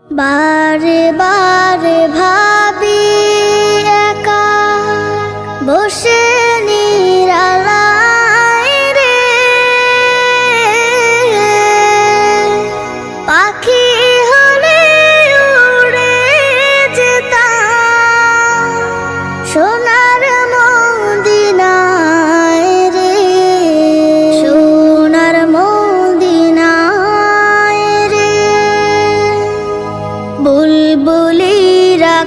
বারে বারে ভাবি একা বসে নিরালায় রে, পাখি হলে উড়ে যেতাম সোনার মদিনায় রে, সোনার মদিনায় রে। বুলবুলিরা